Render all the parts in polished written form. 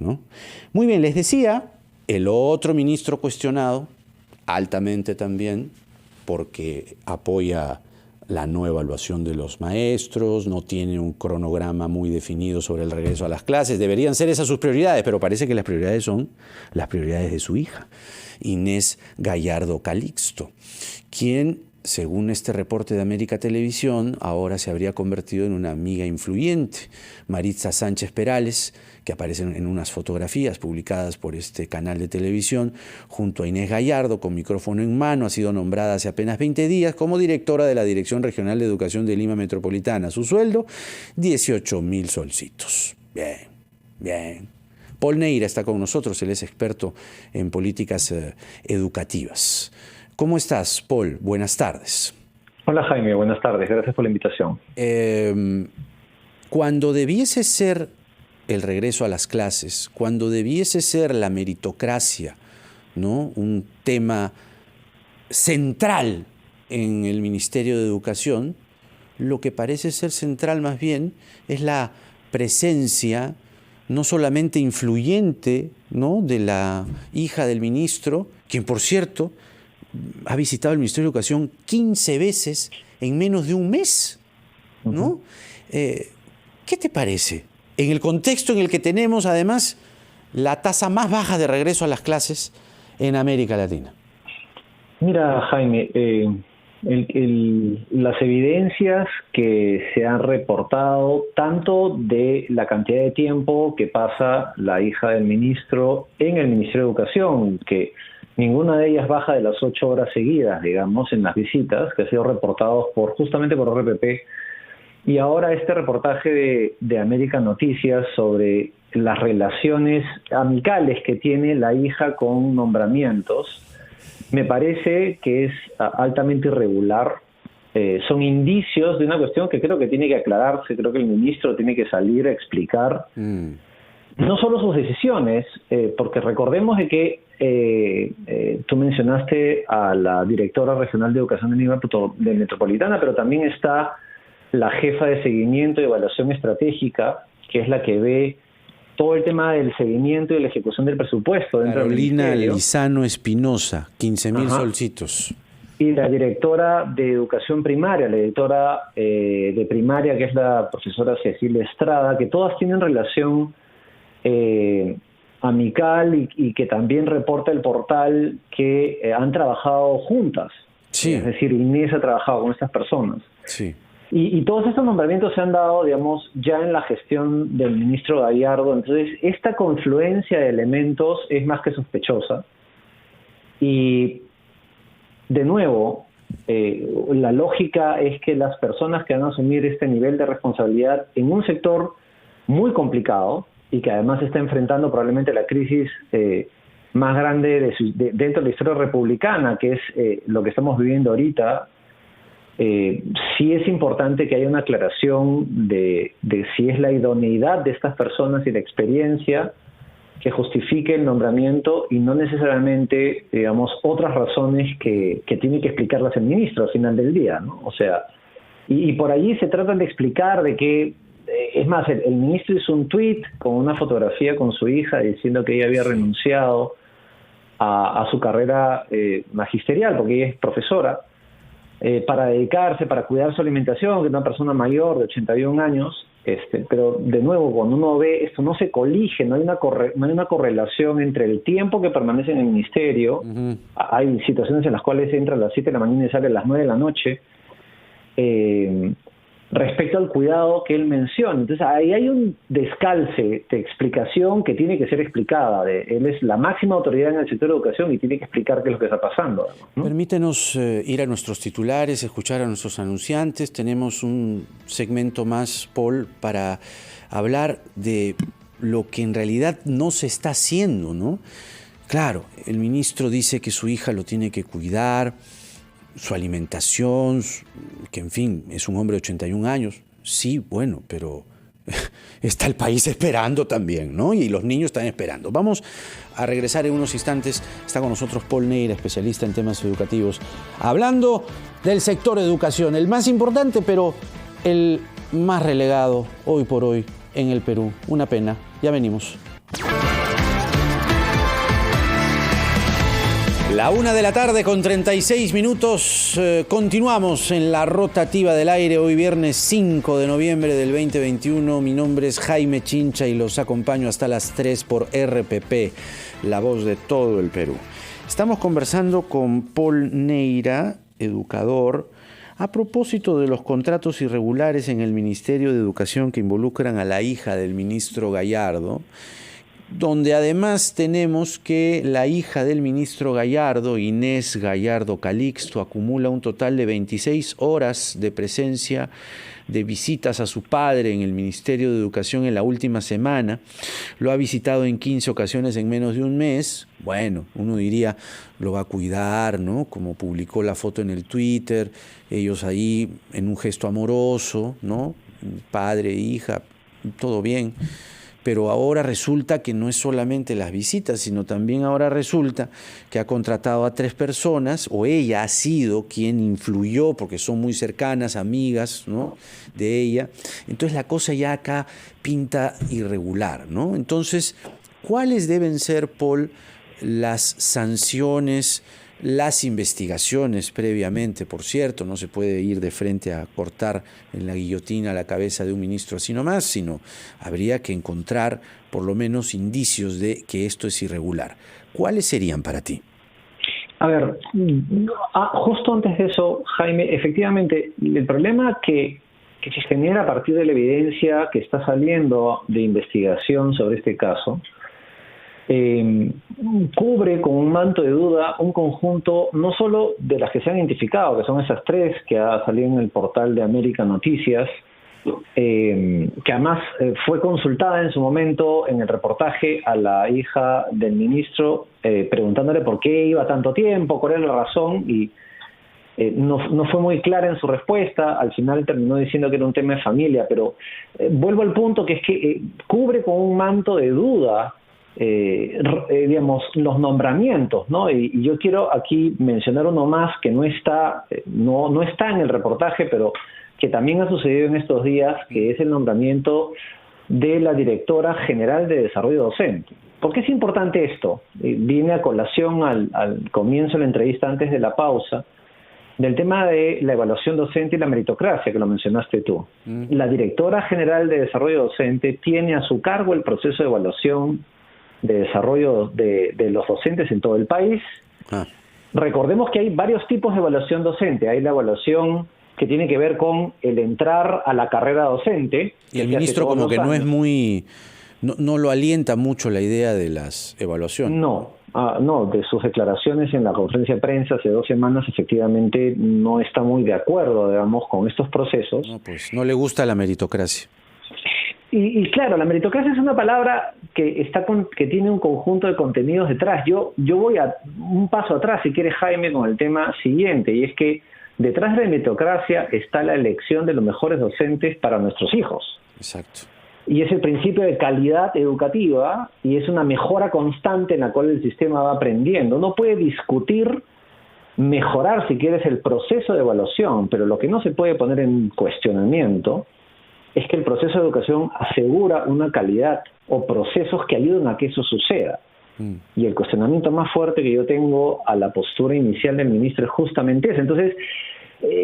¿no? Muy bien, les decía, el otro ministro cuestionado, altamente también, porque apoya la no evaluación de los maestros, no tiene un cronograma muy definido sobre el regreso a las clases. Deberían ser esas sus prioridades, pero parece que las prioridades son las prioridades de su hija, Inés Gallardo Calixto, quien, según este reporte de América Televisión, ahora se habría convertido en una amiga influyente. Maritza Sánchez Perales, que aparece en unas fotografías publicadas por este canal de televisión, junto a Inés Gallardo, con micrófono en mano, ha sido nombrada hace apenas 20 días como directora de la Dirección Regional de Educación de Lima Metropolitana. Su sueldo, 18.000 solcitos. Bien, bien. Paul Neira está con nosotros, él es experto en políticas educativas. ¿Cómo estás, Paul? Buenas tardes. Hola, Jaime. Buenas tardes. Gracias por la invitación. Cuando debiese ser el regreso a las clases, cuando debiese ser la meritocracia, ¿no?, un tema central en el Ministerio de Educación, lo que parece ser central más bien es la presencia no solamente influyente, ¿no?, de la hija del ministro, quien, por cierto, ha visitado el Ministerio de Educación 15 veces en menos de un mes, ¿no? ¿Qué te parece? En el contexto en el que tenemos, además, la tasa más baja de regreso a las clases en América Latina. Mira, Jaime, las evidencias que se han reportado, tanto de la cantidad de tiempo que pasa la hija del ministro en el Ministerio de Educación, que ninguna de ellas baja de las 8 horas seguidas, digamos, en las visitas, que han sido reportados justamente por RPP, y ahora este reportaje de América Noticias sobre las relaciones amicales que tiene la hija con nombramientos, me parece que es altamente irregular. Son indicios de una cuestión que creo que tiene que aclararse. Creo que el ministro tiene que salir a explicar no solo sus decisiones, porque recordemos de que tú mencionaste a la directora regional de educación de Lima de Metropolitana, pero también está la jefa de seguimiento y evaluación estratégica, que es la que ve todo el tema del seguimiento y la ejecución del presupuesto dentro del ministerio. Carolina Lizano Espinosa, 15.000 solcitos. Y la directora de educación primaria, la directora de primaria, que es la profesora Cecilia Estrada, que todas tienen relación amical y que también reporta el portal que han trabajado juntas. Sí. Es decir, Inés ha trabajado con estas personas. Sí. Y todos estos nombramientos se han dado, digamos, ya en la gestión del ministro Gallardo. Entonces, esta confluencia de elementos es más que sospechosa. Y, de nuevo, la lógica es que las personas que van a asumir este nivel de responsabilidad en un sector muy complicado y que además está enfrentando probablemente la crisis más grande dentro de la historia republicana, que es lo que estamos viviendo ahorita, sí es importante que haya una aclaración de si es la idoneidad de estas personas y la experiencia que justifique el nombramiento y no necesariamente, digamos, otras razones que tiene que explicarlas el ministro al final del día, ¿no? O sea, y por allí se trata de explicar de que, es más, el ministro hizo un tuit con una fotografía con su hija diciendo que ella había renunciado a su carrera magisterial, porque ella es profesora, para dedicarse, para cuidar su alimentación, que es una persona mayor de 81 años, pero de nuevo, cuando uno ve esto, no se colige, no hay una correlación entre el tiempo que permanece en el ministerio. Hay situaciones en las cuales entra a las 7 de la mañana y sale a las 9 de la noche, respecto al cuidado que él menciona. Entonces ahí hay un descalce de explicación que tiene que ser explicada. Él es la máxima autoridad en el sector de educación y tiene que explicar qué es lo que está pasando, ¿no? Permítenos ir a nuestros titulares, escuchar a nuestros anunciantes. Tenemos un segmento más, Paul, para hablar de lo que en realidad no se está haciendo, ¿no? Claro, el ministro dice que su hija lo tiene que cuidar, su alimentación, que en fin, es un hombre de 81 años. Sí, bueno, pero está el país esperando también, ¿no? Y los niños están esperando. Vamos a regresar en unos instantes. Está con nosotros Paul Neira, especialista en temas educativos, hablando del sector de educación, el más importante, pero el más relegado hoy por hoy en el Perú. Una pena. Ya venimos. La 1:36 p.m. Continuamos en la rotativa del aire, hoy viernes 5 de noviembre del 2021. Mi nombre es Jaime Chincha y los acompaño hasta las 3 por RPP, la voz de todo el Perú. Estamos conversando con Paul Neira, educador, a propósito de los contratos irregulares en el Ministerio de Educación que involucran a la hija del ministro Gallardo, donde además tenemos que la hija del ministro Gallardo, Inés Gallardo Calixto, acumula un total de 26 horas de presencia de visitas a su padre en el Ministerio de Educación en la última semana. Lo ha visitado en 15 ocasiones en menos de un mes. Bueno, uno diría, lo va a cuidar, ¿no? Como publicó la foto en el Twitter, ellos ahí en un gesto amoroso, ¿no? Padre, hija, todo bien. Pero ahora resulta que no es solamente las visitas, sino también ahora resulta que ha contratado a 3 personas, o ella ha sido quien influyó, porque son muy cercanas, amigas, ¿no?, de ella. Entonces la cosa ya acá pinta irregular, ¿no? Entonces, ¿cuáles deben ser, Paul, las sanciones, las investigaciones previamente? Por cierto, no se puede ir de frente a cortar en la guillotina la cabeza de un ministro así nomás, sino habría que encontrar por lo menos indicios de que esto es irregular. ¿Cuáles serían para ti? A ver, justo antes de eso, Jaime, efectivamente, el problema que se genera a partir de la evidencia que está saliendo de investigación sobre este caso, cubre con un manto de duda un conjunto no solo de las que se han identificado, que son esas 3 que ha salido en el portal de América Noticias, que además fue consultada en su momento en el reportaje a la hija del ministro, preguntándole por qué iba tanto tiempo, cuál era la razón, y no fue muy clara en su respuesta. Al final terminó diciendo que era un tema de familia, pero vuelvo al punto que es que cubre con un manto de duda digamos, los nombramientos, ¿no? Y yo quiero aquí mencionar uno más que no está en el reportaje, pero que también ha sucedido en estos días, que es el nombramiento de la directora general de desarrollo docente. ¿Por qué es importante esto? Viene a colación al comienzo de la entrevista, antes de la pausa, del tema de la evaluación docente y la meritocracia, que lo mencionaste tú. La directora general de desarrollo docente tiene a su cargo el proceso de evaluación de desarrollo de los docentes en todo el país. Recordemos que hay varios tipos de evaluación docente. Hay la evaluación que tiene que ver con el entrar a la carrera docente. Y el ministro como que no es muy... No lo alienta mucho la idea de las evaluaciones. No, de sus declaraciones en la conferencia de prensa hace 2 semanas, efectivamente no está muy de acuerdo, digamos, con estos procesos. No, pues no le gusta la meritocracia. Y claro, la meritocracia es una palabra que tiene un conjunto de contenidos detrás. Yo voy a un paso atrás, si quieres, Jaime, con el tema siguiente, y es que detrás de la meritocracia está la elección de los mejores docentes para nuestros hijos. Exacto. Y es el principio de calidad educativa y es una mejora constante en la cual el sistema va aprendiendo. Uno puede discutir, mejorar, si quieres, el proceso de evaluación, pero lo que no se puede poner en cuestionamiento es que el proceso de educación asegura una calidad o procesos que ayudan a que eso suceda. Y el cuestionamiento más fuerte que yo tengo a la postura inicial del ministro es justamente ese. Entonces,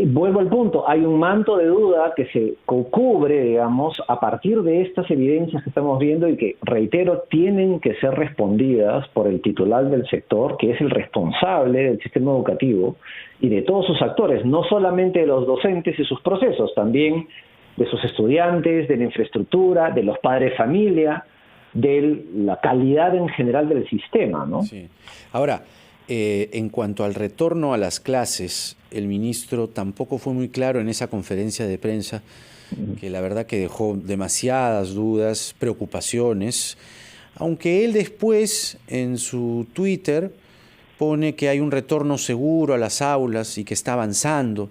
vuelvo al punto, hay un manto de duda que se cubre, digamos, a partir de estas evidencias que estamos viendo y que, reitero, tienen que ser respondidas por el titular del sector, que es el responsable del sistema educativo y de todos sus actores, no solamente de los docentes y sus procesos, también de sus estudiantes, de la infraestructura, de los padres de familia, de la calidad en general del sistema, ¿no? Sí. Ahora, en cuanto al retorno a las clases, el ministro tampoco fue muy claro en esa conferencia de prensa, que la verdad que dejó demasiadas dudas, preocupaciones, aunque él después en su Twitter pone que hay un retorno seguro a las aulas y que está avanzando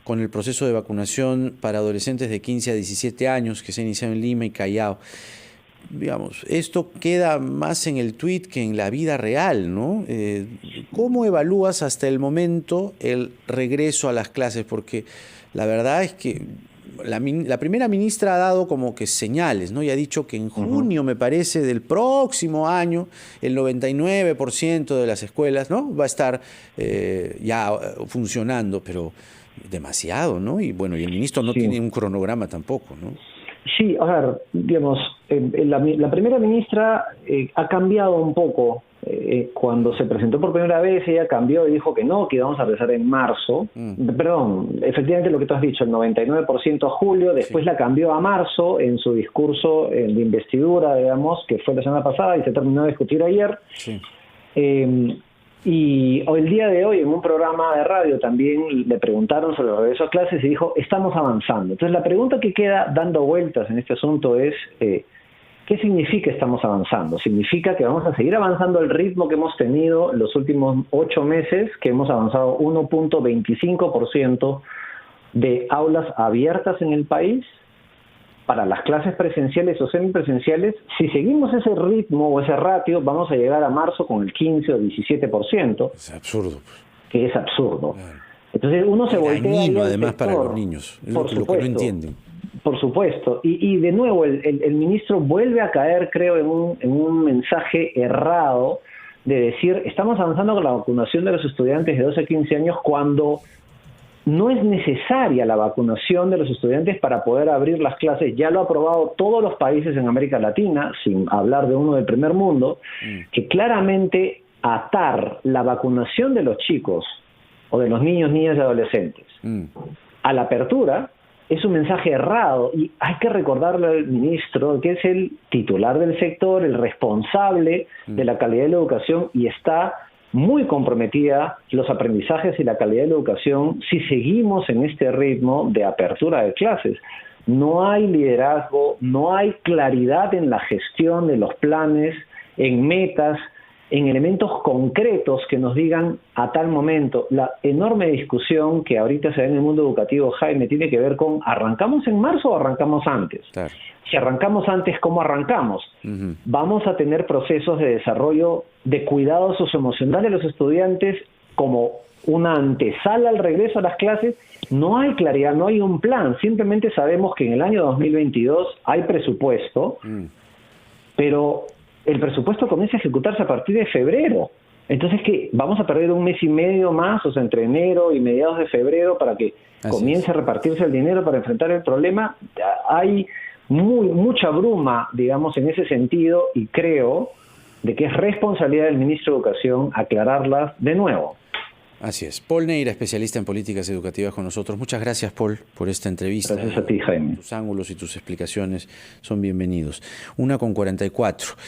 con el proceso de vacunación para adolescentes de 15 a 17 años que se ha iniciado en Lima y Callao. Digamos, esto queda más en el tuit que en la vida real, ¿no? ¿Cómo evalúas hasta el momento el regreso a las clases? Porque la verdad es que la primera ministra ha dado como que señales, ¿no? Y ha dicho que en junio, me parece, del próximo año, el 99% de las escuelas, ¿no?, va a estar ya funcionando, pero demasiado, ¿no? Y bueno, y el ministro no tiene un cronograma tampoco, ¿no? Sí, a ver, digamos, la primera ministra ha cambiado un poco. Cuando se presentó por primera vez, ella cambió y dijo que no, que íbamos a empezar en marzo. Perdón, efectivamente lo que tú has dicho, el 99% a julio, después la cambió a marzo en su discurso de investidura, digamos, que fue la semana pasada y se terminó de discutir ayer. Sí. Y el día de hoy, en un programa de radio, también le preguntaron sobre el regreso a clases y dijo, estamos avanzando. Entonces, la pregunta que queda dando vueltas en este asunto es, ¿qué significa estamos avanzando? ¿Significa que vamos a seguir avanzando al ritmo que hemos tenido los últimos 8 meses, que hemos avanzado 1.25% de aulas abiertas en el país para las clases presenciales o semipresenciales? Si seguimos ese ritmo o ese ratio, vamos a llegar a marzo con el 15 o 17%. Es absurdo. Que es absurdo. Entonces uno se voltea... Dañino, además, para los niños. Es lo que no entienden. Por supuesto. Y de nuevo, el ministro vuelve a caer, creo, en un mensaje errado de decir, estamos avanzando con la vacunación de los estudiantes de 12 a 15 años cuando no es necesaria la vacunación de los estudiantes para poder abrir las clases. Ya lo ha aprobado todos los países en América Latina, sin hablar de uno del primer mundo, que claramente atar la vacunación de los chicos o de los niños, niñas y adolescentes a la apertura es un mensaje errado, y hay que recordarle al ministro que es el titular del sector, el responsable de la calidad de la educación, y está muy comprometida los aprendizajes y la calidad de la educación si seguimos en este ritmo de apertura de clases. No hay liderazgo, no hay claridad en la gestión de los planes, en metas, en elementos concretos que nos digan a tal momento. La enorme discusión que ahorita se da en el mundo educativo, Jaime, tiene que ver con ¿arrancamos en marzo o arrancamos antes? Claro. Si arrancamos antes, ¿cómo arrancamos? Vamos a tener procesos de desarrollo de cuidado socioemocional de los estudiantes como una antesala al regreso a las clases. No hay claridad, no hay un plan. Simplemente sabemos que en el año 2022 hay presupuesto, pero el presupuesto comienza a ejecutarse a partir de febrero. Entonces, ¿qué? ¿Vamos a perder un mes y medio más, o sea, entre enero y mediados de febrero, para que comience a repartirse el dinero para enfrentar el problema? Hay mucha bruma, digamos, en ese sentido, y creo de que es responsabilidad del ministro de Educación aclararlas de nuevo. Así es. Paul Neira, especialista en políticas educativas, con nosotros. Muchas gracias, Paul, por esta entrevista. Gracias a ti, Jaime. Tus ángulos y tus explicaciones son bienvenidos. 1:44.